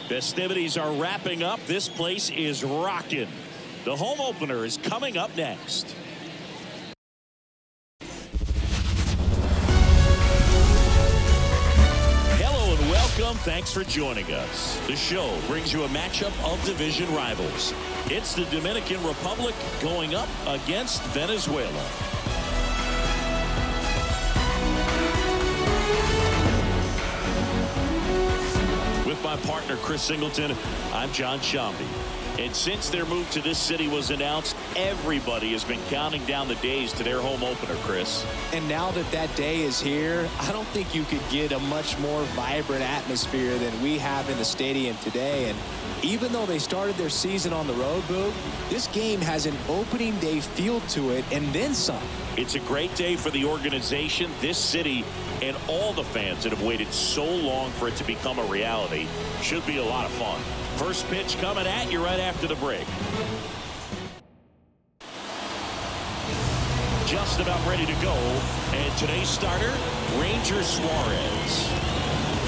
Festivities are wrapping up. This place is rocking. The home opener is coming up next. Hello and welcome. Thanks for joining us. The show brings you a matchup of division rivals. It's the Dominican Republic going up against Venezuela. With my partner Chris Singleton, I'm John Shambi. And since their move to this city was announced, everybody has been counting down the days to their home opener, Chris. And now that that day is here, I don't think you could get a much more vibrant atmosphere than we have in the stadium today. And even though they started their season on the road, Boog, this game has an opening day feel to it and then some. It's a great day for the organization, this city, and all the fans that have waited so long for it to become a reality. Should be a lot of fun. First pitch coming at you right after the break. Just about ready to go. And today's starter, Ranger Suarez.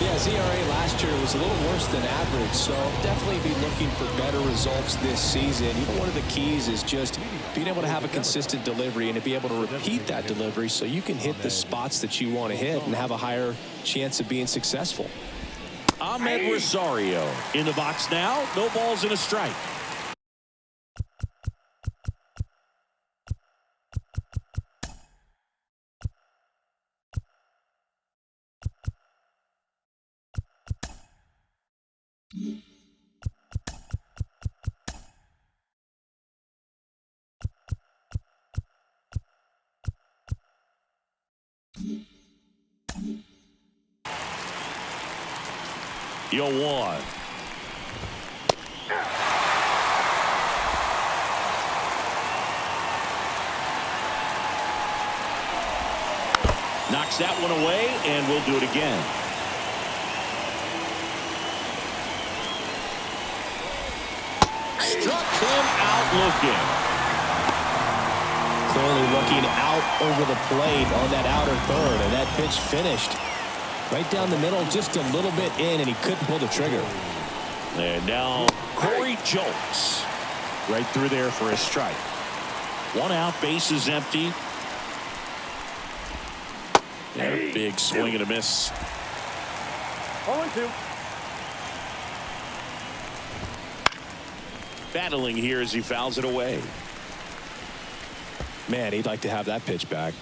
Yeah, his ERA last year was a little worse than average, so definitely be looking for better results this season. Even one of the keys is just being able to have a consistent delivery and to be able to repeat that delivery so you can hit the spots that you want to hit and have a higher chance of being successful. Ahmed Rosario in the box now. No balls and a strike. Yo, one. Knocks that one away, and we'll do it again. Struck him out looking. Clearly looking out over the plate on that outer third, and that pitch finished right down the middle, just a little bit in, and he couldn't pull the trigger. And now Corey Jolts right through there for a strike. One out, base is empty. And a big swing and a miss. 0-2. Battling here as he fouls it away. Man, he'd like to have that pitch back.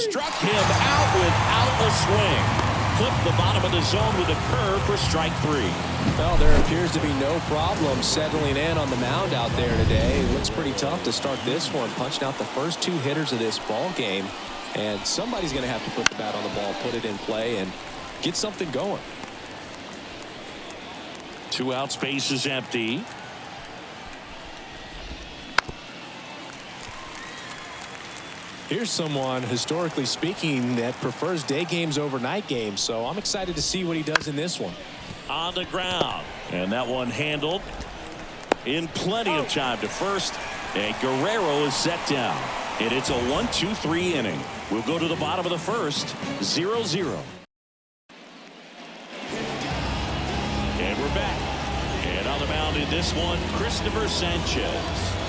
Struck him out without a swing. Clipped the bottom of the zone with a curve for strike three. Well, there appears to be no problem settling in on the mound out there today. It looks pretty tough to start this one, punching out the first two hitters of this ball game. And somebody's going to have to put the bat on the ball, put it in play, and get something going. Two outs, base is empty. Here's someone, historically speaking, that prefers day games over night games. So I'm excited to see what he does in this one. On the ground. And that one handled in plenty of time to first. And Guerrero is set down. And it's a 1-2-3 inning. We'll go to the bottom of the first. 0-0. And we're back. And on the mound in this one, Christopher Sanchez.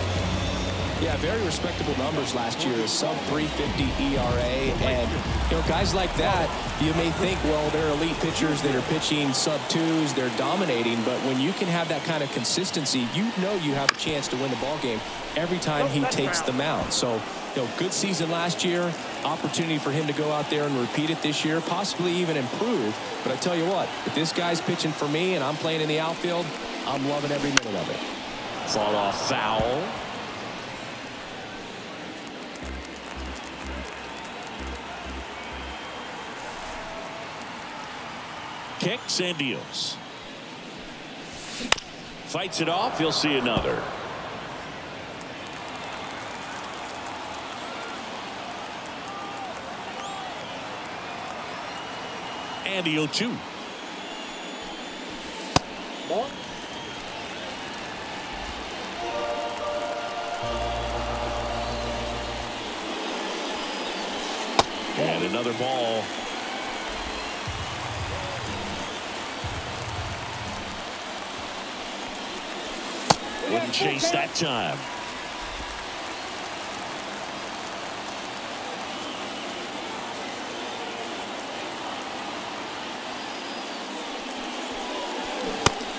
Yeah, very respectable numbers last year. A sub 350 ERA. And, you know, guys like that, you may think, well, they're elite pitchers that are pitching sub twos. They're dominating. But when you can have that kind of consistency, you know you have a chance to win the ball game every time he takes the mound. So, you know, good season last year. Opportunity for him to go out there and repeat it this year, possibly even improve. But I tell you what, if this guy's pitching for me and I'm playing in the outfield, I'm loving every minute of it. Fought off foul. Kicks and deals. Fights it off. You'll see another. And the 0-2. Ball. And another ball. Wouldn't chase that time.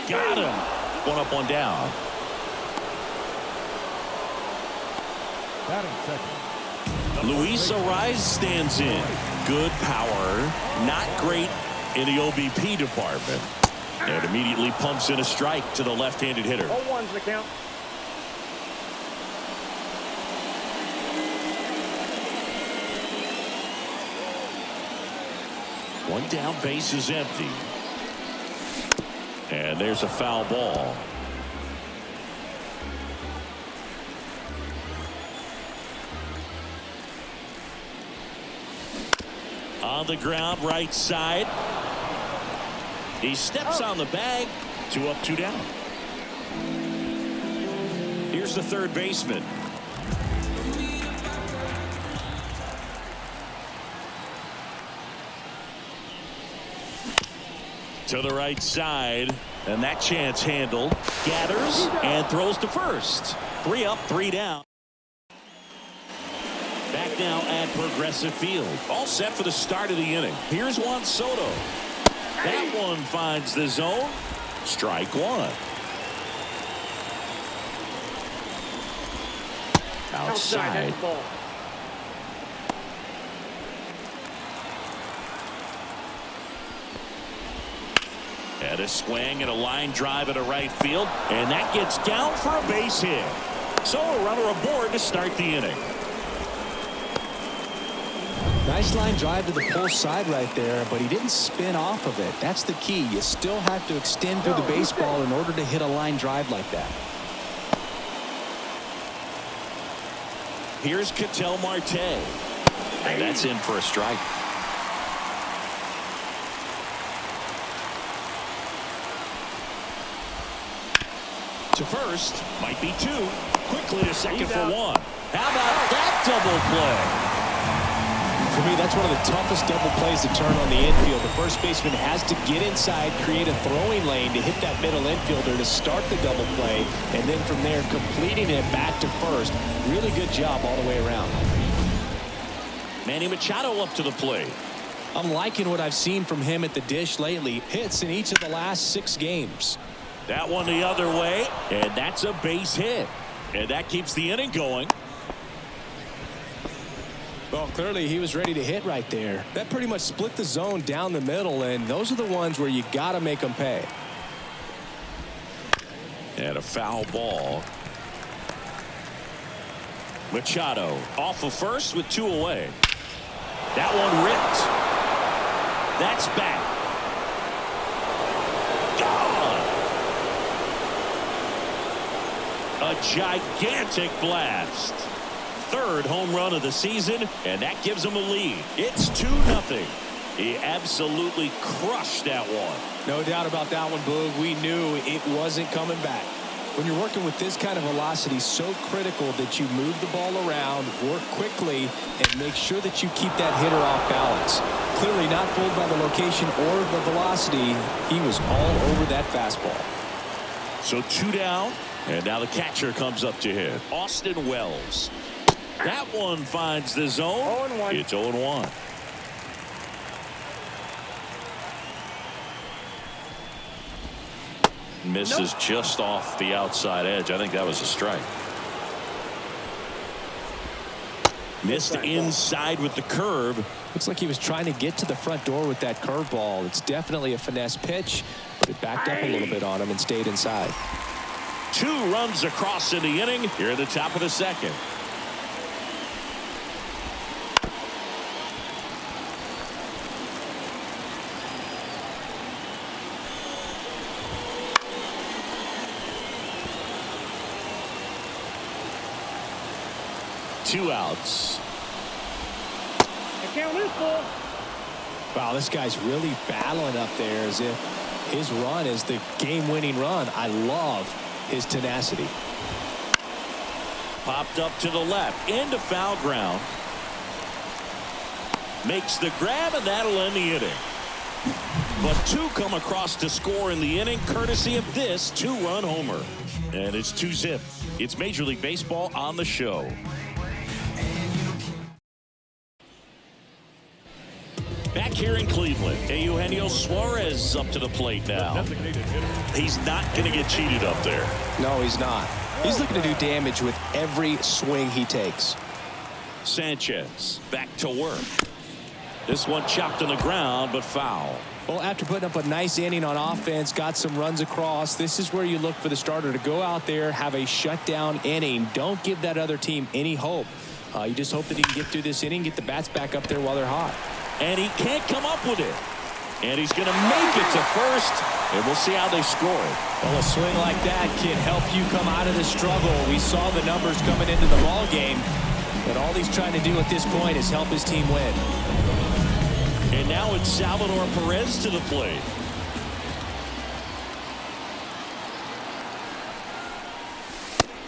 Got him. One up, one down. Batting second. Luis Ariz stands in. Good power. Not great in the OBP department. And immediately pumps in a strike to the left-handed hitter. 0-1's the count. One down, base is empty. And there's a foul ball. On the ground, right side. He steps on the bag. 2 up, 2 down. Here's the third baseman. To the right side, and that chance handled. Gathers and throws to first. 3 up, 3 down. Back now at Progressive Field. All set for the start of the inning. Here's Juan Soto. That one finds the zone. Strike one. Outside. And a swing and a line drive at a right field. And that gets down for a base hit. So a runner aboard to start the inning. Nice line drive to the pull side right there, but he didn't spin off of it. That's the key. You still have to extend through the baseball in order to hit a line drive like that. Here's Ketel Marte. And that's in for a strike. To first, might be 2. Quickly to second for 1. How about that double play? For me, that's one of the toughest double plays to turn on the infield. The first baseman has to get inside, create a throwing lane to hit that middle infielder to start the double play, and then from there completing it back to first. Really good job all the way around. Manny Machado up to the plate. I'm liking what I've seen from him at the dish lately. Hits in each of the last 6 games. That one the other way, and that's a base hit. And that keeps the inning going. Well, clearly he was ready to hit right there. That pretty much split the zone down the middle, and those are the ones where you got to make them pay. And a foul ball. Machado off of first with 2 away. That one ripped. That's back. Gone. A gigantic blast. 3rd home run of the season, and that gives him a lead. It's 2-0. He absolutely crushed that one. No doubt about that one, Boog. We knew it wasn't coming back. When you're working with this kind of velocity, so critical that you move the ball around, work quickly, and make sure that you keep that hitter off balance. Clearly not fooled by the location or the velocity. He was all over that fastball. So 2 down, and now the catcher comes up to hit. Austin Wells. That one finds the zone. 0-1. It's 0-1. Misses just off the outside edge. I think that was a strike. Missed inside with the curve. Looks like he was trying to get to the front door with that curveball. It's definitely a finesse pitch, but it backed up a little bit on him and stayed inside. 2 runs across in the inning here at the top of the 2nd. Two outs. The count is full. Wow, this guy's really battling up there as if his run is the game-winning run. I love his tenacity. Popped up to the left into foul ground. makes the grab, and that'll end the inning. But two come across to score in the inning, courtesy of this two-run homer. And it's 2-zip. It's Major League Baseball on the show. Back here in Cleveland, Eugenio Suarez up to the plate now. He's not going to get cheated up there. No, he's not. He's looking to do damage with every swing he takes. Sanchez back to work. This one chopped on the ground, but foul. Well, after putting up a nice inning on offense, got some runs across, this is where you look for the starter to go out there, have a shutdown inning. Don't give that other team any hope. You just hope that he can get through this inning, get the bats back up there while they're hot. And he can't come up with it. And he's going to make it to first, and we'll see how they score it. Well, a swing like that can help you come out of the struggle. We saw the numbers coming into the ball game, but all he's trying to do at this point is help his team win. And now it's Salvador Perez to the plate.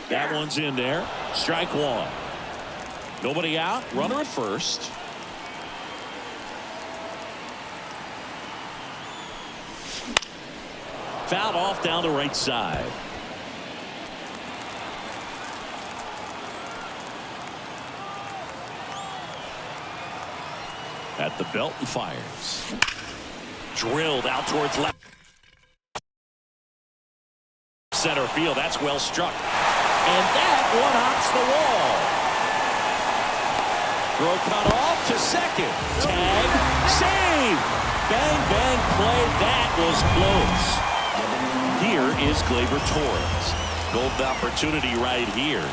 That one's in there. Strike one. Nobody out. Runner at first. Fouled off down the right side. At the belt and fires. Drilled out towards left. Center field. That's well struck. And that one hops the wall. Throw cut off to second. Tag. Save. Bang, bang play. That was close. Here is Gleyber Torres. Golden opportunity right here.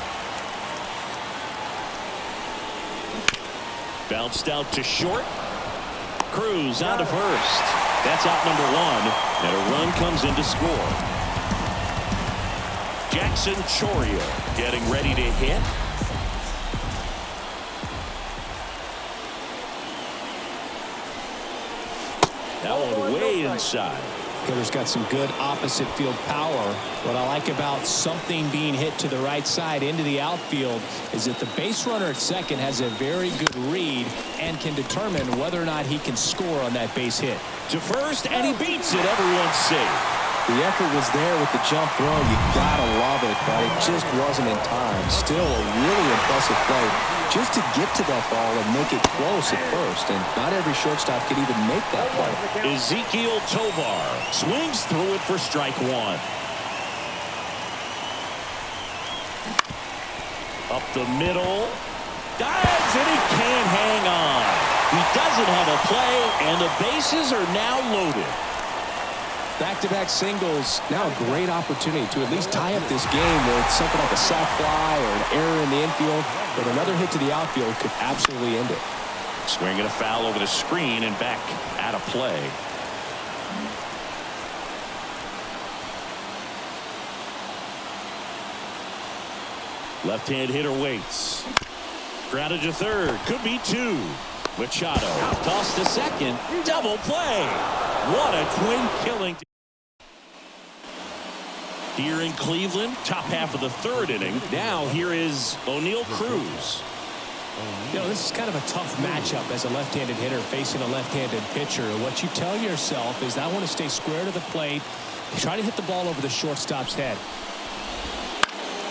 Bounced out to short. Cruz on to first. That's out number one. And a run comes in to score. Jackson Chourio getting ready to hit. That one way inside. Hitter's got some good opposite field power. What I like about something being hit to the right side into the outfield is that the base runner at second has a very good read and can determine whether or not he can score on that base hit. To first, and he beats it. Everyone's safe. The effort was there with the jump throw. You gotta love it, but it just wasn't in time. Still a really impressive play just to get to that ball and make it close at first. And not every shortstop can even make that play. Ezequiel Tovar swings through it for strike one. Up the middle. Dives, and he can't hang on. He doesn't have a play, and the bases are now loaded. Back-to-back singles. Now a great opportunity to at least tie up this game with something like a sac fly or an error in the infield. But another hit to the outfield could absolutely end it. Swinging a foul over the screen and back out of play. Left-hand hitter waits. Grounded to third. Could be two. Machado tossed to second. Double play. What a twin killing. Here in Cleveland, top half of the third inning. Now here is O'Neal Cruz. You know, this is kind of a tough matchup as a left-handed hitter facing a left-handed pitcher. What you tell yourself is I want to stay square to the plate, try to hit the ball over the shortstop's head.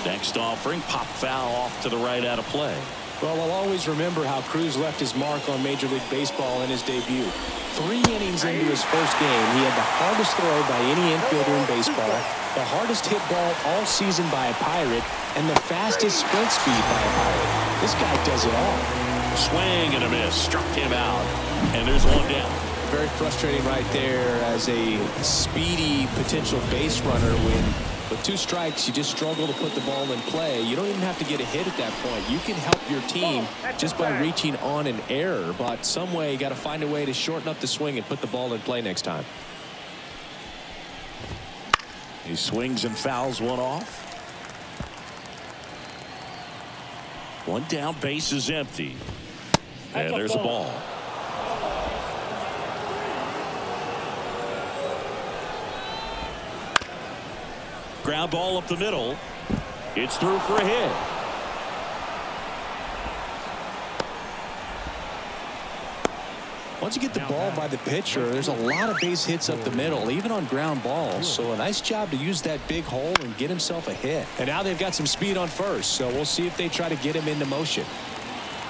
Next offering, pop foul off to the right out of play. Well, I'll always remember how Cruz left his mark on Major League Baseball in his debut. 3 innings into his first game, he had the hardest throw by any infielder in baseball, the hardest hit ball all season by a Pirate, and the fastest sprint speed by a Pirate. This guy does it all. Swing and a miss, struck him out, and there's one down. Very frustrating right there as a speedy potential base runner when with 2 strikes you just struggle to put the ball in play. You don't even have to get a hit at that point. You can help your team just by reaching on an error, but some way you got to find a way to shorten up the swing and put the ball in play next time. He swings and fouls one off. One down, base is empty. And there's a ball. Ground ball up the middle. It's through for a hit. Once you get the ball by the pitcher, there's a lot of base hits up the middle, even on ground balls. So a nice job to use that big hole and get himself a hit. And now they've got some speed on first, so we'll see if they try to get him into motion.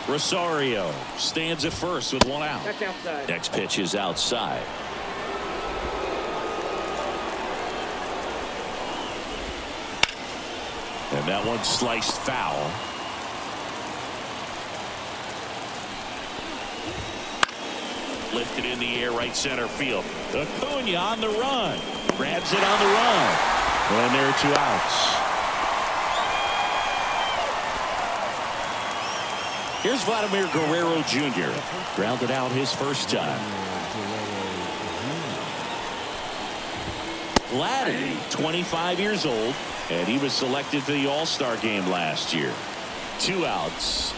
Rosario stands at first with one out. That's outside. Next pitch is outside. And that one sliced foul. Lifted in the air, right center field. Acuna on the run. Grabs it on the run. And there are 2 outs. Here's Vladimir Guerrero Jr. Grounded out his first time. Vladdy, 25 years old, and he was selected for the All-Star game last year. 2 outs.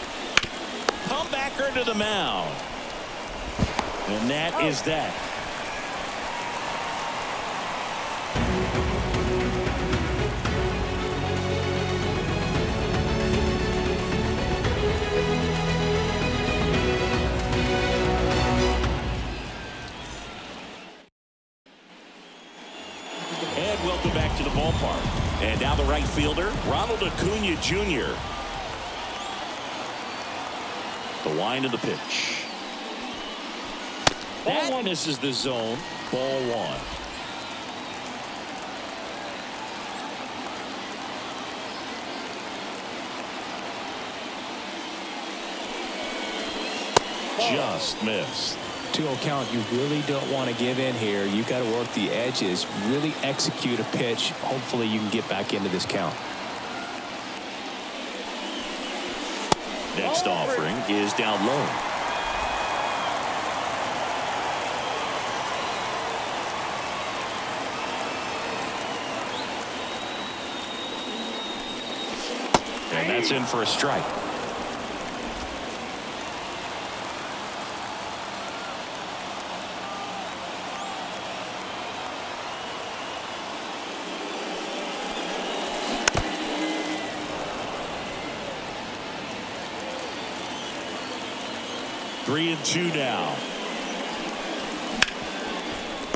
Comebacker to the mound. And that is that. And welcome back to the ballpark. And now the right fielder, Ronald Acuna Jr. The wind of the pitch. That misses the zone. Ball 1. Just missed. 2-0 count. You really don't want to give in here. You've got to work the edges, really execute a pitch. Hopefully you can get back into this count. Next offering is down low. And that's in for a strike. Three and 2 now.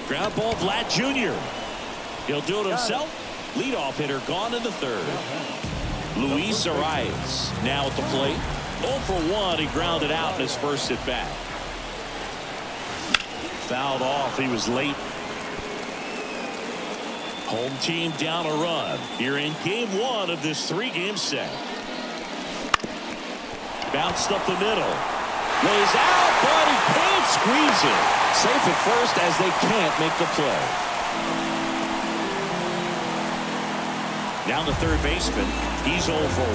Ground ball, Vlad Jr. He'll do it himself. Leadoff hitter gone in the 3rd. Luis Arias now at the plate. 0 for 1. He grounded out in his first at bat. Fouled off. He was late. Home team down a run here in game 1 of this 3-game set. Bounced up the middle. Lays out, but he can't squeeze it. Safe at first as they can't make the play. Down the third baseman. He's 0 for 1.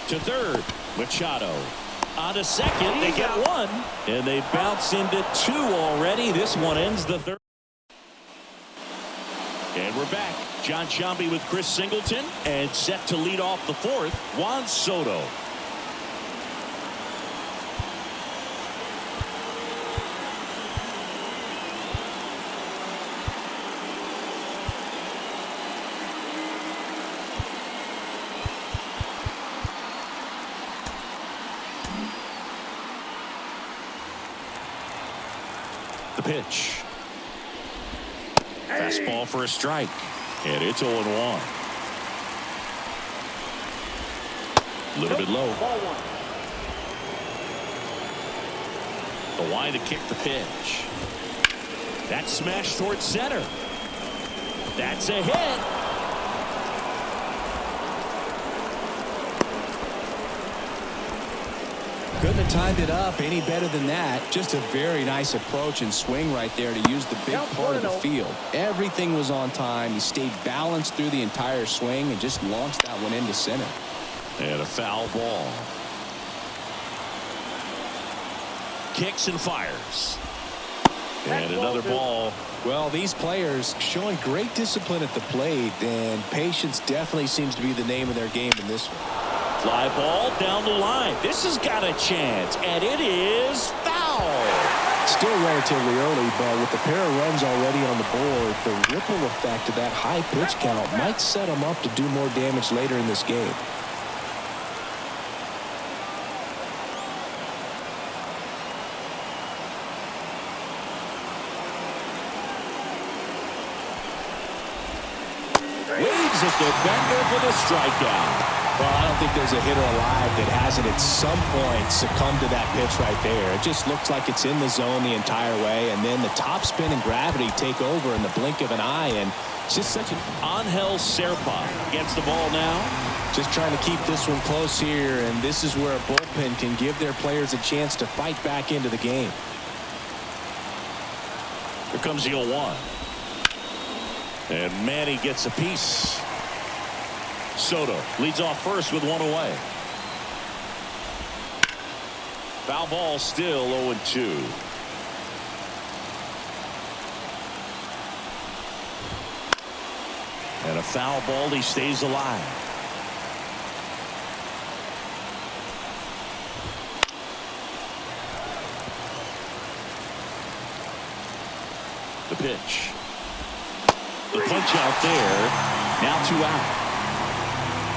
To third, Machado. On to second, they get 1. And they bounce into 2 already. This one ends the 3rd. And we're back. John Sciambi with Chris Singleton. And set to lead off the 4th, Juan Soto. The pitch. Fastball for a strike. And it's 0-1. A little bit low. The wind to kick the pitch. That smash towards center. That's a hit. Couldn't have timed it up any better than that. Just a very nice approach and swing right there to use the big part of the field. Everything was on time. He stayed balanced through the entire swing and just launched that one into center. And a foul ball. Kicks and fires. And another ball. Well, these players showing great discipline at the plate, and patience definitely seems to be the name of their game in this one. Fly ball down the line. This has got a chance, and it is foul. Still relatively early, but with the pair of runs already on the board, the ripple effect of that high pitch count might set them up to do more damage later in this game. Nails it to Bender for the strikeout. Well, I don't think there's a hitter alive that hasn't at some point succumbed to that pitch right there. It just looks like it's in the zone the entire way, and then the top spin and gravity take over in the blink of an eye, and it's just such an... Angel Serpa gets the ball now. Just trying to keep this one close here, and this is where a bullpen can give their players a chance to fight back into the game. Here comes the 0-1. And Manny gets a piece. Soto leads off first with one away. Foul ball, still 0-2. And a foul ball, he stays alive. The pitch. The punch out there. Now 2 out.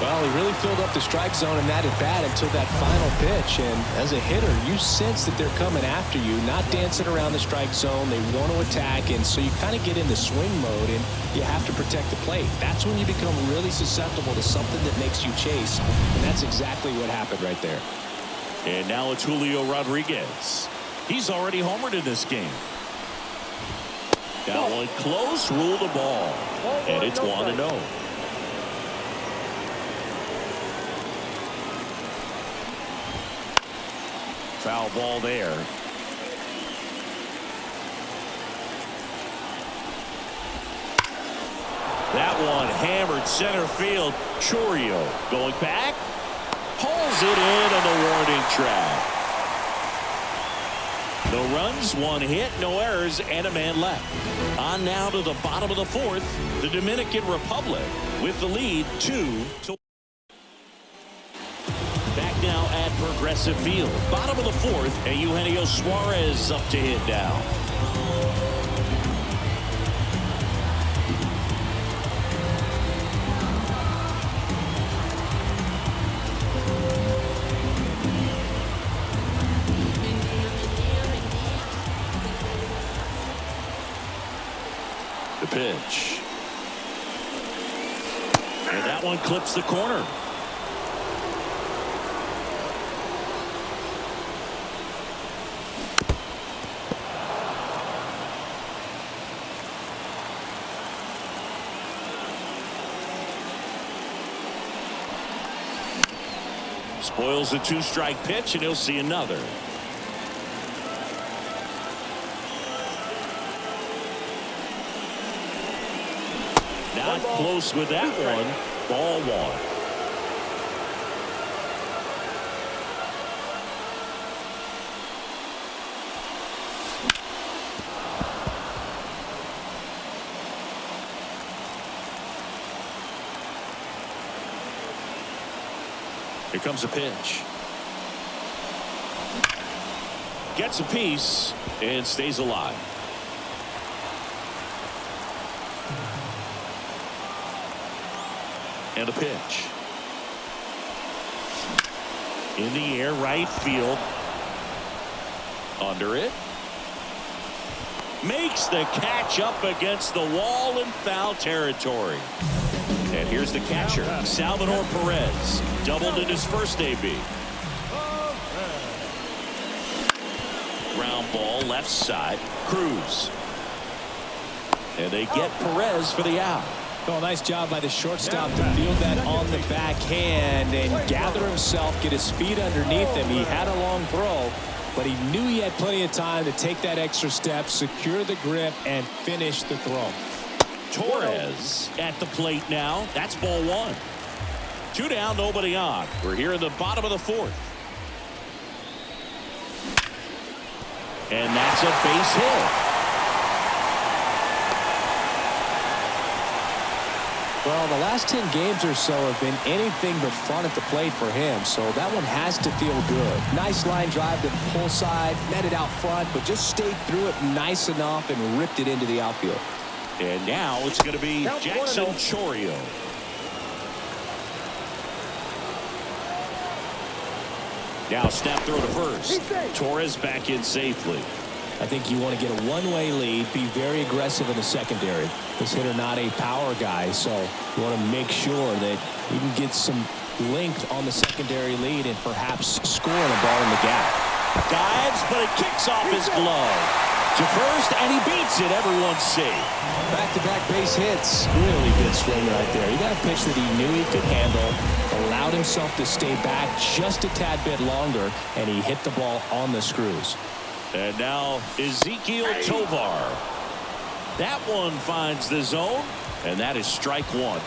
Well, he really filled up the strike zone in that at bat until that final pitch. And as a hitter, you sense that they're coming after you, not dancing around the strike zone. They want to attack, and so you kind of get into swing mode, and you have to protect the plate. That's when you become really susceptible to something that makes you chase, and that's exactly what happened right there. And now it's Julio Rodriguez. He's already homered in this game. Got one close, rule the ball, and it's 1-0. Foul ball there. That one hammered center field. Chourio going back. Pulls it in on the warning track. No runs, 1 hit, no errors, and a man left. On now to the bottom of the 4th. The Dominican Republic with the lead 2-1. Back now at Progressive Field. Bottom of the 4th, and Eugenio Suarez up to hit now. The pitch. And that one clips the corner. Spoils the 2-strike pitch, and he'll see another. Not close with that one. Ball 1. Here comes a pitch. Gets a piece and stays alive. And a pitch. In the air, right field. Under it. Makes the catch up against the wall in foul territory. And here's the catcher, Salvador Perez. Doubled in his first AB. Ground ball left side. Cruz. And they get Perez for the out. Oh, nice job by the shortstop to field that on the backhand and gather himself, get his feet underneath him. He had a long throw, but he knew he had plenty of time to take that extra step, secure the grip, and finish the throw. Torres at the plate now. That's ball 1. 2 down, nobody on. We're here in the bottom of the 4th. And that's a base hit. Well, the last 10 games or so have been anything but fun at the plate for him, so that one has to feel good. Nice line drive to the pull side, met it out front, but just stayed through it nice enough and ripped it into the outfield. And now it's going to be Jackson Chourio. Now snap throw to first. Torres back in safely. I think you want to get a one-way lead, be very aggressive in the secondary. This hitter not a power guy, so you want to make sure that you can get some length on the secondary lead and perhaps scoring a ball in the gap. Dives, but it kicks off his glove to first, and he beats it. Everyone's safe. Back-to-back base hits. Really good swing right there. He got a pitch that he knew he could handle, allowed himself to stay back just a tad bit longer, and he hit the ball on the screws. And now Ezekiel Tovar. That one finds the zone, and that is strike one.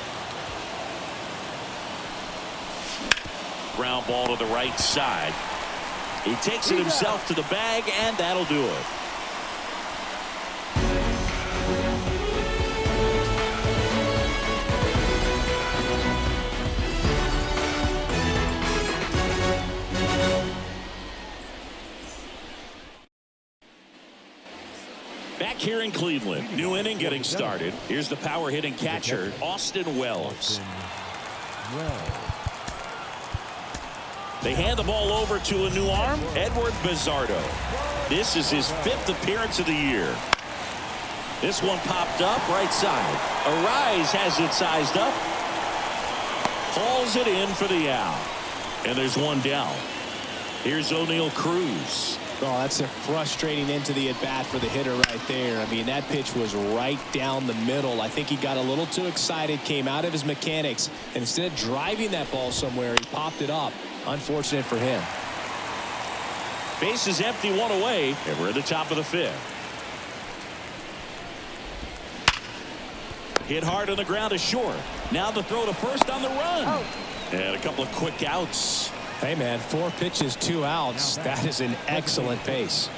Ground ball to the right side. He takes it himself to the bag, and that'll do it. Back here in Cleveland, new inning getting started. Here's the power hitting catcher, Austin Wells. They hand the ball over to a new arm, Edward Bizardo. This is his 5th appearance of the year. This one popped up right side. Arise has it sized up. Hauls it in for the out. And there's one down. Here's O'Neal Cruz. Oh, that's a frustrating end to the at-bat for the hitter right there. I mean, that pitch was right down the middle. I think he got a little too excited, came out of his mechanics, and instead of driving that ball somewhere, he popped it up. Unfortunate for him. Base is empty, one away, and we're at the top of the 5th. Hit hard on the ground to short. Now the throw to first on the run. And a couple of quick outs. Hey, man, 4 pitches, 2 outs. That is an excellent pace.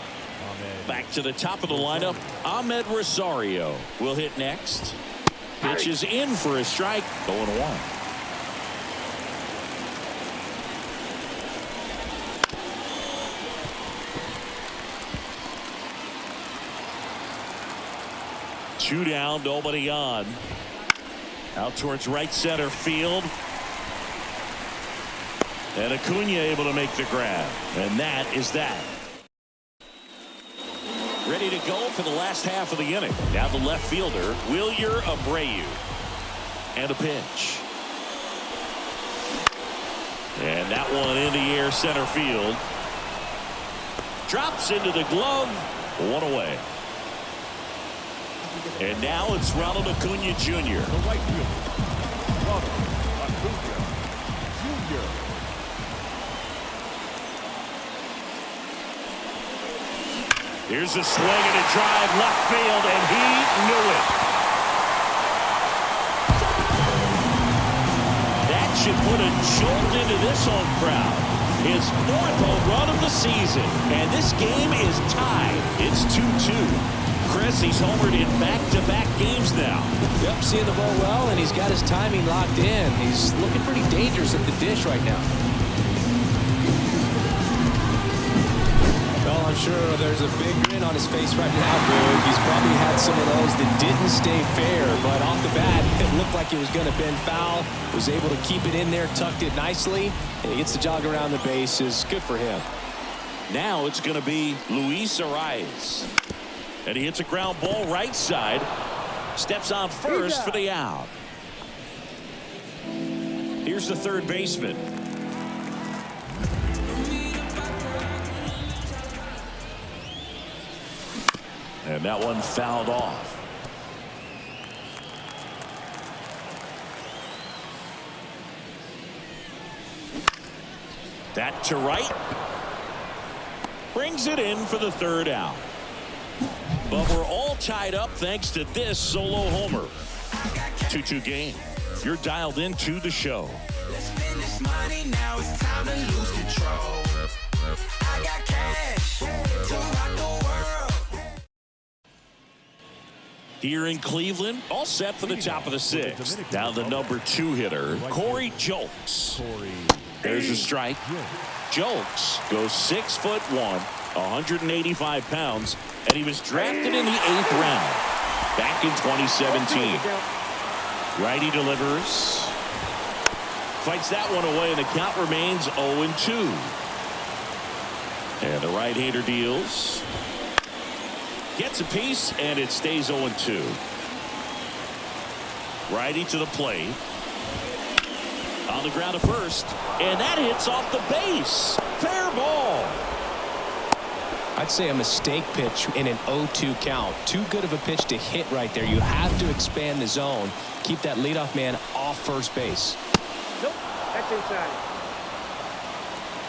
Back to the top of the lineup, Ahmed Rosario will hit next. Pitches in for a strike, 0-1. Two down, nobody on. Out towards right center field. And Acuna able to make the grab. And that is that. Ready to go for the last half of the inning. Now the left fielder, Wilyer Abreu. And a pitch. And that one in the air center field. Drops into the glove. One away. And now it's Ronald Acuna Jr. The right fielder, Ronald Acuna Jr. Here's a swing and a drive left field, and he knew it. That should put a jolt into this home crowd. His 4th home run of the season, and this game is tied. It's 2-2. Chris, he's homered in back-to-back games now. Yep, seeing the ball well, and he's got his timing locked in. He's looking pretty dangerous at the dish right now. Well, I'm sure there's a big grin on his face right now, Boog. He's probably had some of those that didn't stay fair, but off the bat, it looked like it was going to bend foul. Was able to keep it in there, tucked it nicely, and he gets the jog around the bases. Good for him. Now it's going to be Luis Arias. And he hits a ground ball right side. Steps on first for the out. Here's the third baseman. And that one fouled off. That to right. Brings it in for the third out. But we're all tied up thanks to this solo homer. 2-2 game. You're dialed into the show. Let's spend this money now. It's time to lose control. I got cash to rock the world. Here in Cleveland, all set for the top of the 6th. Now the number 2 hitter, Corey Julks. There's a strike. Julks goes 6'1", 185 pounds, and he was drafted in the 8th round back in 2017. Righty delivers. Fights that one away, and the count remains 0-2. And the right-hander deals. Gets a piece, and it stays 0-2. Righty to the plate. On the ground to first, and that hits off the base. Fair ball. I'd say a mistake pitch in an 0-2 count. Too good of a pitch to hit right there. You have to expand the zone. Keep that leadoff man off first base. Nope, that's inside.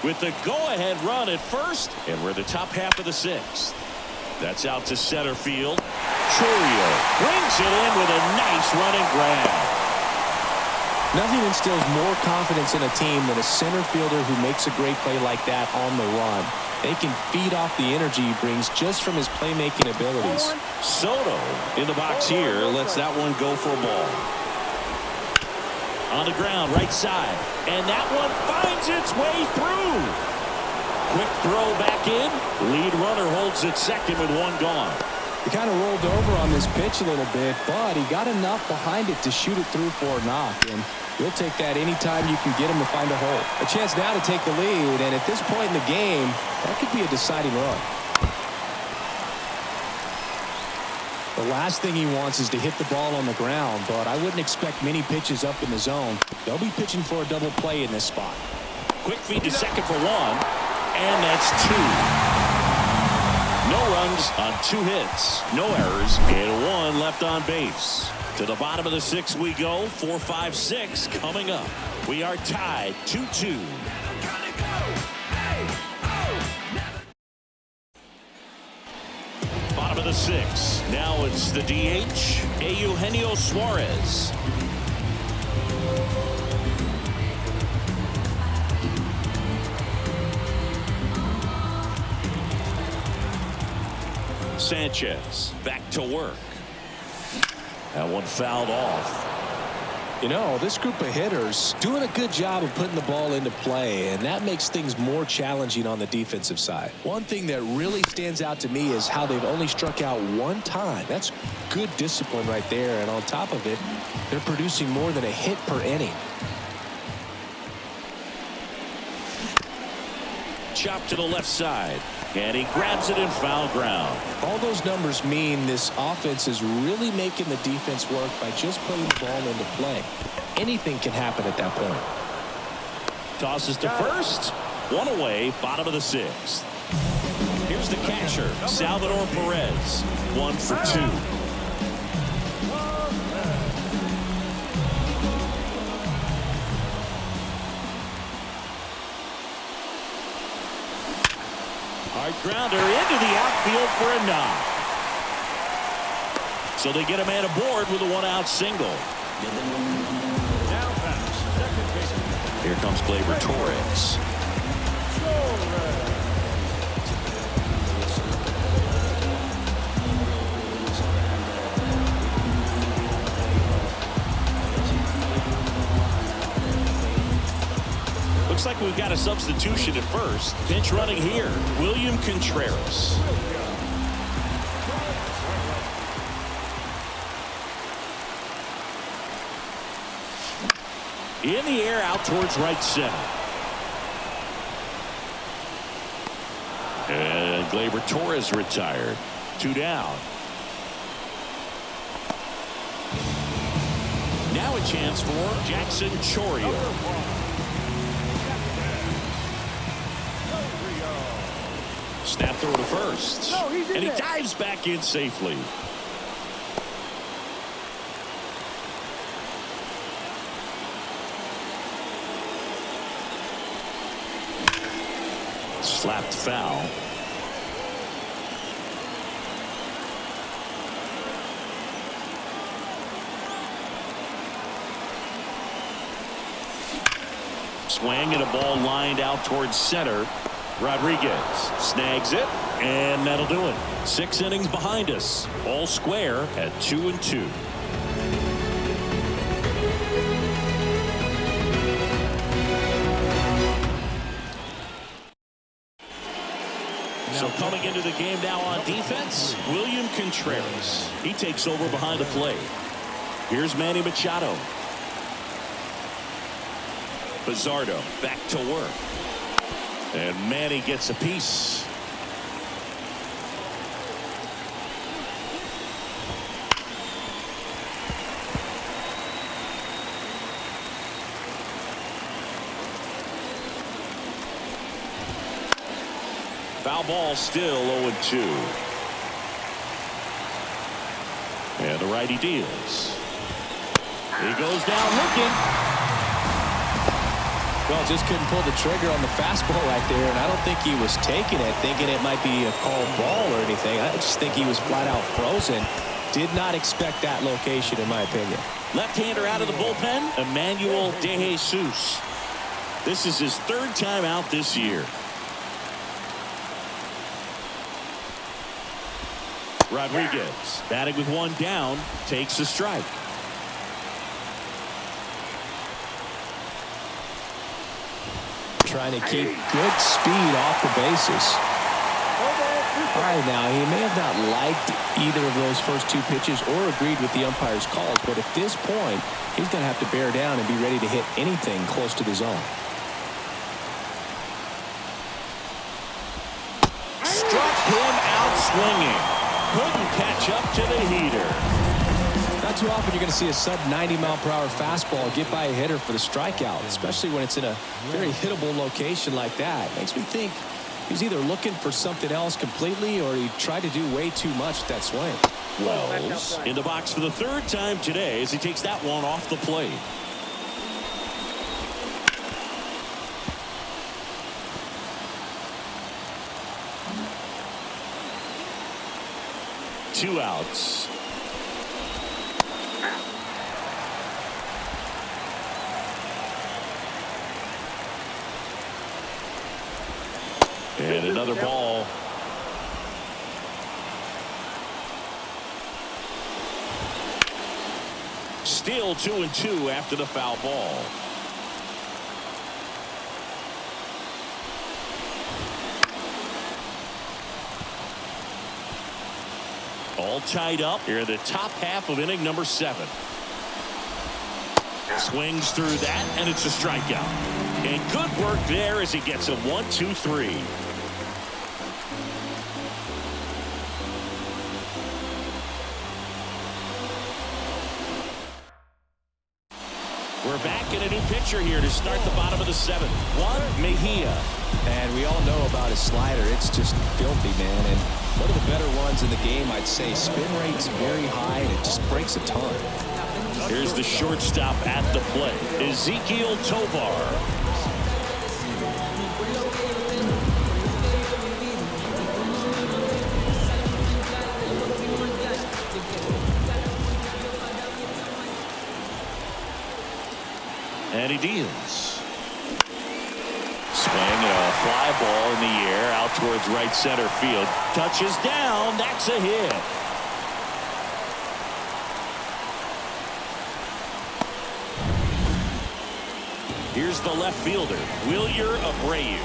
With the go-ahead run at first, and we're the top half of the sixth. That's out to center field. Chourio brings it in with a nice running grab. Nothing instills more confidence in a team than a center fielder who makes a great play like that on the run. They can feed off the energy he brings just from his playmaking abilities. Soto in the box here lets that one go for a ball. On the ground, right side, and that one finds its way through. Quick throw back in. Lead runner holds at second with one gone. He kind of rolled over on this pitch a little bit, but he got enough behind it to shoot it through for a knock. And you'll take that anytime you can get him to find a hole. A chance now to take the lead, and at this point in the game, that could be a deciding run. The last thing he wants is to hit the ball on the ground, but I wouldn't expect many pitches up in the zone. They'll be pitching for a double play in this spot. Quick feed to second for one, and that's two. No runs on 2 hits, no errors, and 1 left on base. To the bottom of the 6th we go. 4, 5, 6 coming up. We are tied 2-2. Bottom of the 6th. Now it's the DH, Eugenio Suarez. Sanchez back to work. That one fouled off. You know, this group of hitters doing a good job of putting the ball into play, and that makes things more challenging on the defensive side. One thing that really stands out to me is how they've only struck out 1 time. That's good discipline right there, and on top of it, they're producing more than a hit per inning. Chop to the left side, and he grabs it in foul ground. All those numbers mean this offense is really making the defense work by just putting the ball into play. Anything can happen at that point. Tosses to first. 1 away, bottom of the 6th. Here's the catcher, Salvador Perez. 1 for 2. Hard grounder into the outfield for a knock. So they get a man aboard with a 1-out single. Now bats, second baseman. Here comes Gleyber Torres. Looks like we've got a substitution at first. Pinch running here, William Contreras. In the air out towards right center. And Gleyber Torres retired. 2 down. Now a chance for Jackson Chourio. Snap throw to first. And he dives back in safely. Slapped foul. Swing and a ball lined out towards center. Rodriguez snags it, and that'll do it. 6 innings behind us, all square at 2-2. So coming into the game now on defense, William Contreras. He takes over behind the plate. Here's Manny Machado. Bizzardo back to work. And Manny gets a piece. Foul ball, still 0-2. And the righty deals. He goes down looking. Well, just couldn't pull the trigger on the fastball right there, and I don't think he was taking it, thinking it might be a called ball or anything. I just think he was flat out frozen. Did not expect that location, in my opinion. Left-hander out of the bullpen, Emmanuel De Jesus. This is his third time out this year. Rodriguez, batting with one down, takes a strike. Trying to keep good speed off the bases. All right, now, he may have not liked either of those first two pitches or agreed with the umpire's calls, but at this point, he's going to have to bear down and be ready to hit anything close to the zone. Struck him out swinging. Couldn't catch up to the heater. Not too often you're going to see a sub-90-mile-per-hour fastball get by a hitter for the strikeout, especially when it's in a very hittable location like that. Makes me think he's either looking for something else completely or he tried to do way too much with that swing. Wells in the box for the third time today as he takes that one off the plate. Two outs. And another ball. Still 2-2 after the foul ball. All tied up here in the top half of inning number 7. Swings through that, and it's a strikeout. And good work there as he gets a 1-2-3. We're back in a new pitcher here to start the bottom of the 7th. Juan Mejia. And we all know about his slider. It's just filthy, man. And one of the better ones in the game, I'd say. Spin rate's very high, and it just breaks a ton. Here's the shortstop at the plate, Ezekiel Tovar. And he deals. Swing and a fly ball in the air out towards right center field. Touches down. That's a hit. Here's the left fielder, Wilyer Abreu.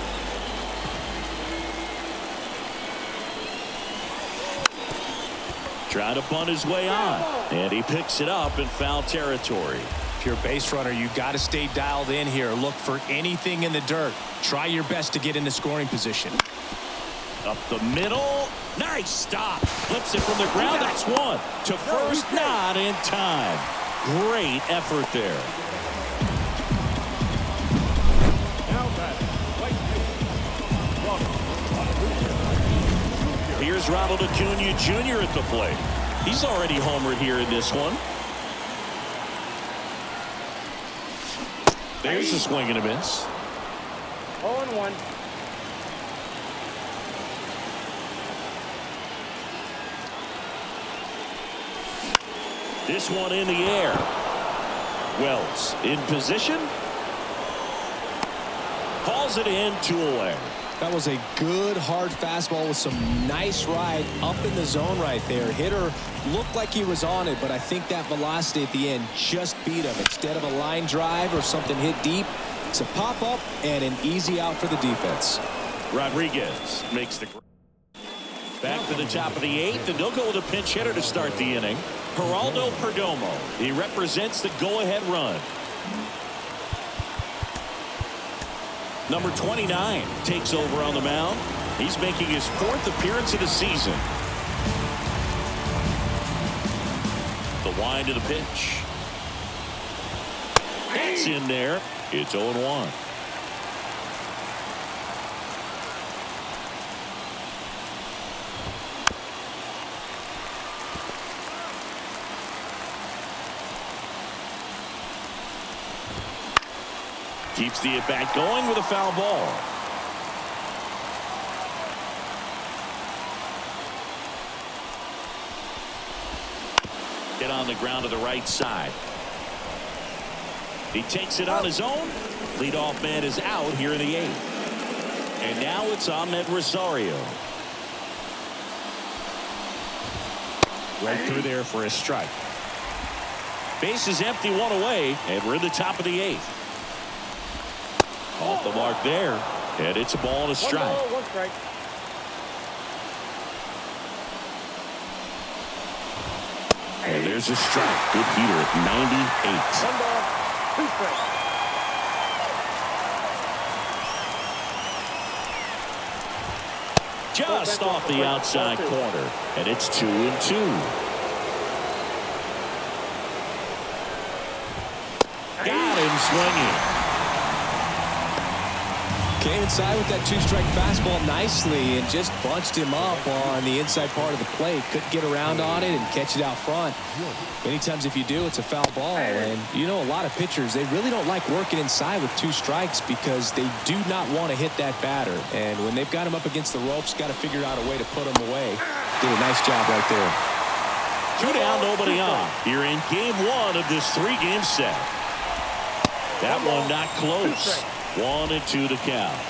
Trying to bunt his way on. And he picks it up in foul territory. If you're a base runner, you've got to stay dialed in here. Look for anything in the dirt. Try your best to get into scoring position. Up the middle. Nice stop. Flips it from the ground. That's one. To first, not in time. Great effort there. Here's Ronald Acuna Jr. at the plate. He's already homered here in this one. There's a swing and a miss. 0-1. This one in the air. Wells in position. Calls it in, 2 away. That was a good hard fastball with some nice ride up in the zone right there. Hitter looked like he was on it, but I think that velocity at the end just beat him. Instead of a line drive or something hit deep, it's a pop-up and an easy out for the defense. Rodriguez makes the back to the top of the 8th, and they'll go with a pinch hitter to start the inning. Geraldo Perdomo. He represents the go-ahead run. Number 29 takes over on the mound. He's making his 4th appearance of the season. The wind of the pitch. It's in there. It's 0-1. Keeps the at-bat going with a foul ball. Get on the ground to the right side. He takes it on his own. Leadoff man is out here in the 8th. And now it's Ahmed Rosario. Right through there for a strike. Base is empty, one away, and we're in the top of the 8th. Off the mark there, and it's a ball and a strike. 1 ball, 1 strike. And there's a strike. Good heater at 98. 1 ball, 2 strikes. Just off the outside corner, and it's 2-2. Got him swinging. Came inside with that 2-strike fastball nicely and just bunched him up on the inside part of the plate. Couldn't get around on it and catch it out front. Many times if you do, it's a foul ball. And you know, a lot of pitchers, they really don't like working inside with 2 strikes because they do not want to hit that batter. And when they've got him up against the ropes, got to figure out a way to put him away. Did a nice job right there. 2 down, nobody on. Here in game 1 of this 3-game set. That one not close. 1-2 to count.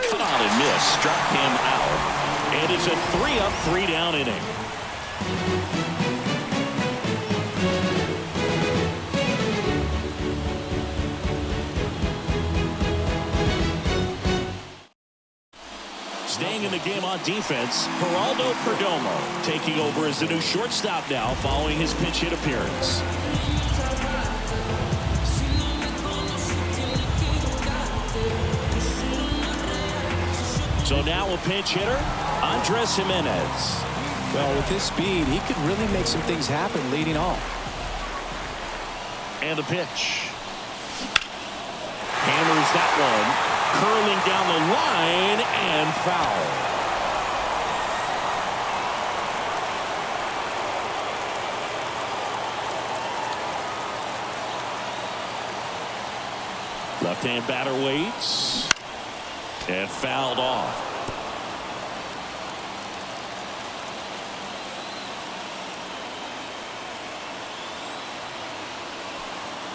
Cut on and miss. Struck him out. And it's a 3-up, 3-down inning. Staying in the game on defense, Geraldo Perdomo taking over as the new shortstop now following his pinch hit appearance. So now a pinch hitter, Andres Jimenez. Well, with his speed, he could really make some things happen leading off. And a pitch. Hammers that one. Curling down the line and foul. Left-hand batter waits and fouled off.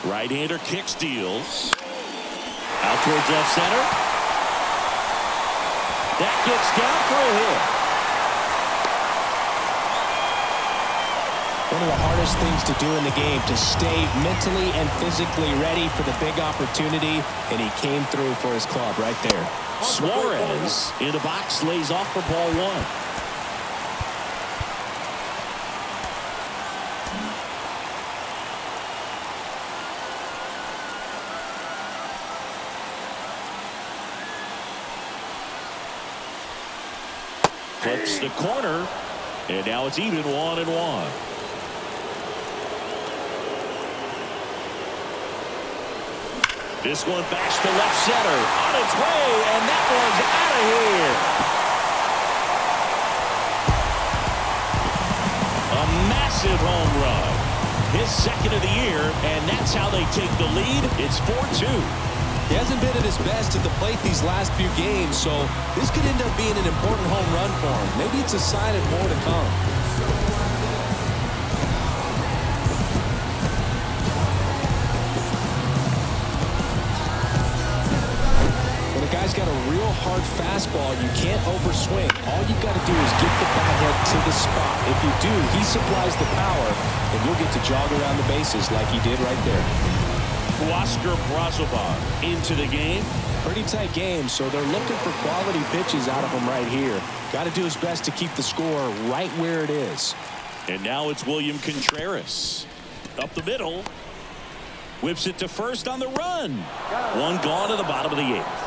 Right-hander kicks, deals. Out towards left center. That gets down for a hit. One of the hardest things to do in the game, to stay mentally and physically ready for the big opportunity, and he came through for his club right there. Suarez in the box lays off for ball 1. Flips the corner, and now it's even 1-1. This one backs to left center, on its way, and that one's out of here. A massive home run. His second of the year, and that's how they take the lead. It's 4-2. He hasn't been at his best at the plate these last few games, so this could end up being an important home run for him. Maybe it's a sign of more to come. When a guy's got a real hard fastball, you can't overswing. All you got to do is get the bat head to the spot. If you do, he supplies the power, and you'll get to jog around the bases like he did right there. Oscar Brazoban into the game. Pretty tight game, so they're looking for quality pitches out of him right here. Got to do his best to keep the score right where it is. And now it's William Contreras. Up the middle. Whips it to first on the run. One gone to the bottom of the 8th.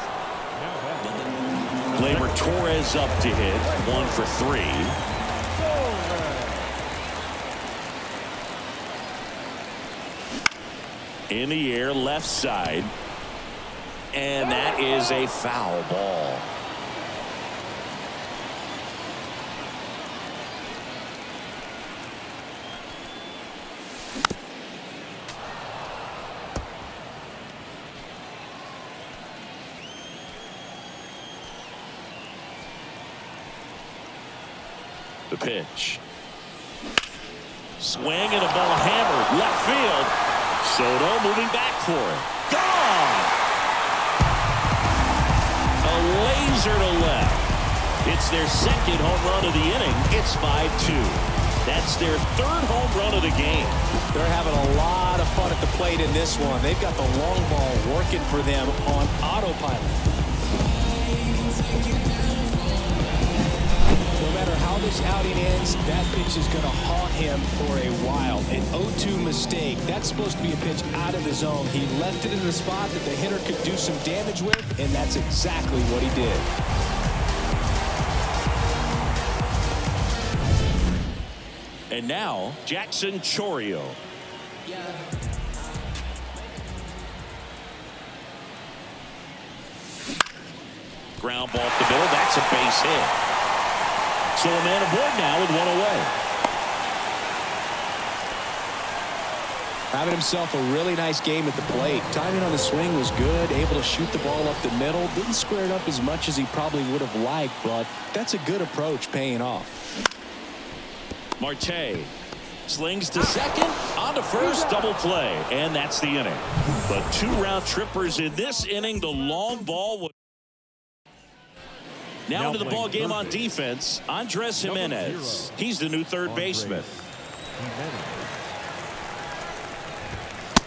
Gleyber Torres up to hit. 1 for 3. In the air, left side. and that is a foul ball. The pitch. Swing and a ball hammered left field. Soto moving back for it. Gone! A laser to left. It's their second home run of the inning. It's 5-2. That's their third home run of the game. They're having a lot of fun at the plate in this one. They've got the long ball working for them on autopilot. No matter how this outing ends, that pitch is going to haunt him for a while. An 0-2 mistake. That's supposed to be a pitch out of his zone. He left it in the spot that the hitter could do some damage with, and that's exactly what he did. And now, Jackson Chourio. Ground ball up the middle. That's a base hit. So a man aboard now with one away. Having himself a really nice game at the plate. Timing on the swing was good. Able to shoot the ball up the middle. Didn't square it up as much as he probably would have liked, but that's a good approach paying off. Marte slings to second, on to first, double play, and that's the inning. But 2 round trippers in this inning. The long ball was. Now into the ball game on defense, Andres Jimenez. He's the new third baseman.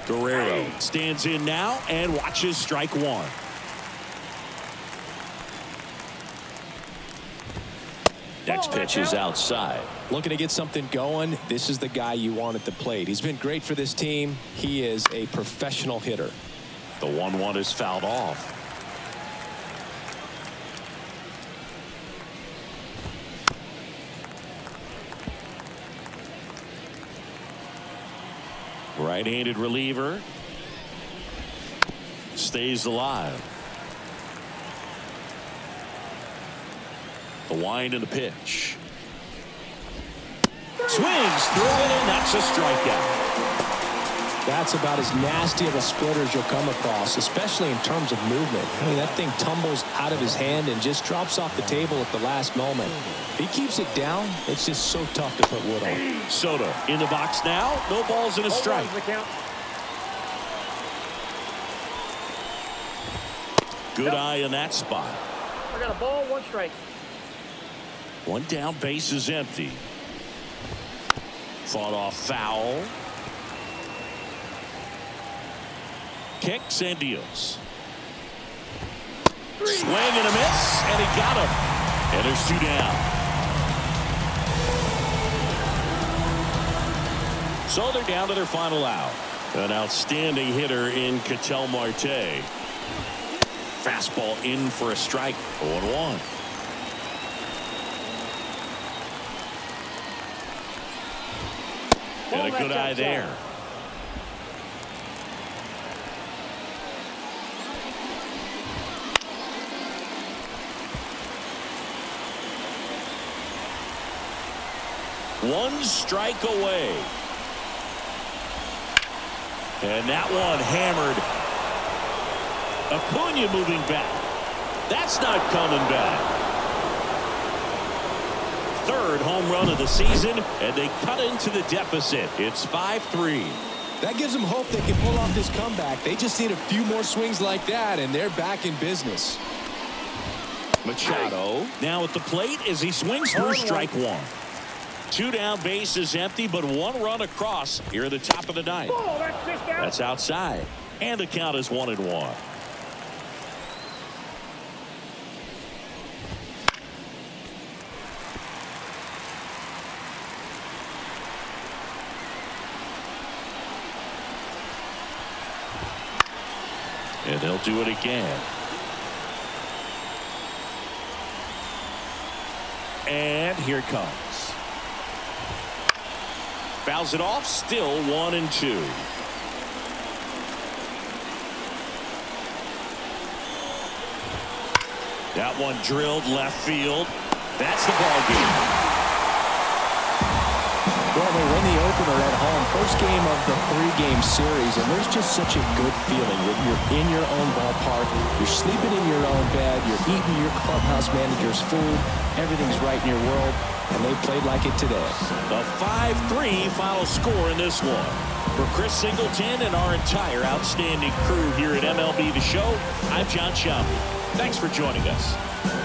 Guerrero stands in now and watches strike one. Next pitch is outside. Looking to get something going. This is the guy you want at the plate. He's been great for this team. He is a professional hitter. The 1-1 is fouled off. Right-handed reliever stays alive. The wind and the pitch. Swings through it, and that's a strikeout. That's about as nasty of a splitter as you'll come across, especially in terms of movement. I mean, that thing tumbles out of his hand and just drops off the table at the last moment. If he keeps it down, it's just so tough to put wood on. Soto in the box now. No balls and a strike. Good eye in that spot. I got a ball, 1 strike. 1 down, base is empty. Fought off foul. Kicks and deals. Swing and a miss, and he got him. And there's 2 down. So they're down to their final out. An outstanding hitter in Ketel Marte. Fastball in for a strike. 0-1. And a good eye there. One strike away. And that one hammered. Acuna moving back. That's not coming back. Third home run of the season, and they cut into the deficit. It's 5-3. That gives them hope they can pull off this comeback. They just need a few more swings like that, and they're back in business. Machado now at the plate as he swings through strike one. 2 down, base is empty, but 1 run across here at the top of the 9th. That's outside, and the count is 1-1. And they'll do it again. And here it comes. Fouls it off, still 1-2. That one drilled left field. That's the ball game. Well, they win the opener at home. First game of the 3-game series, and there's just such a good feeling when you're in your own ballpark. You're sleeping in your own bed. You're eating your clubhouse manager's food. Everything's right in your world, and they played like it today. The 5-3 final score in this one. For Chris Singleton and our entire outstanding crew here at MLB The Show, I'm John Sciambi. Thanks for joining us.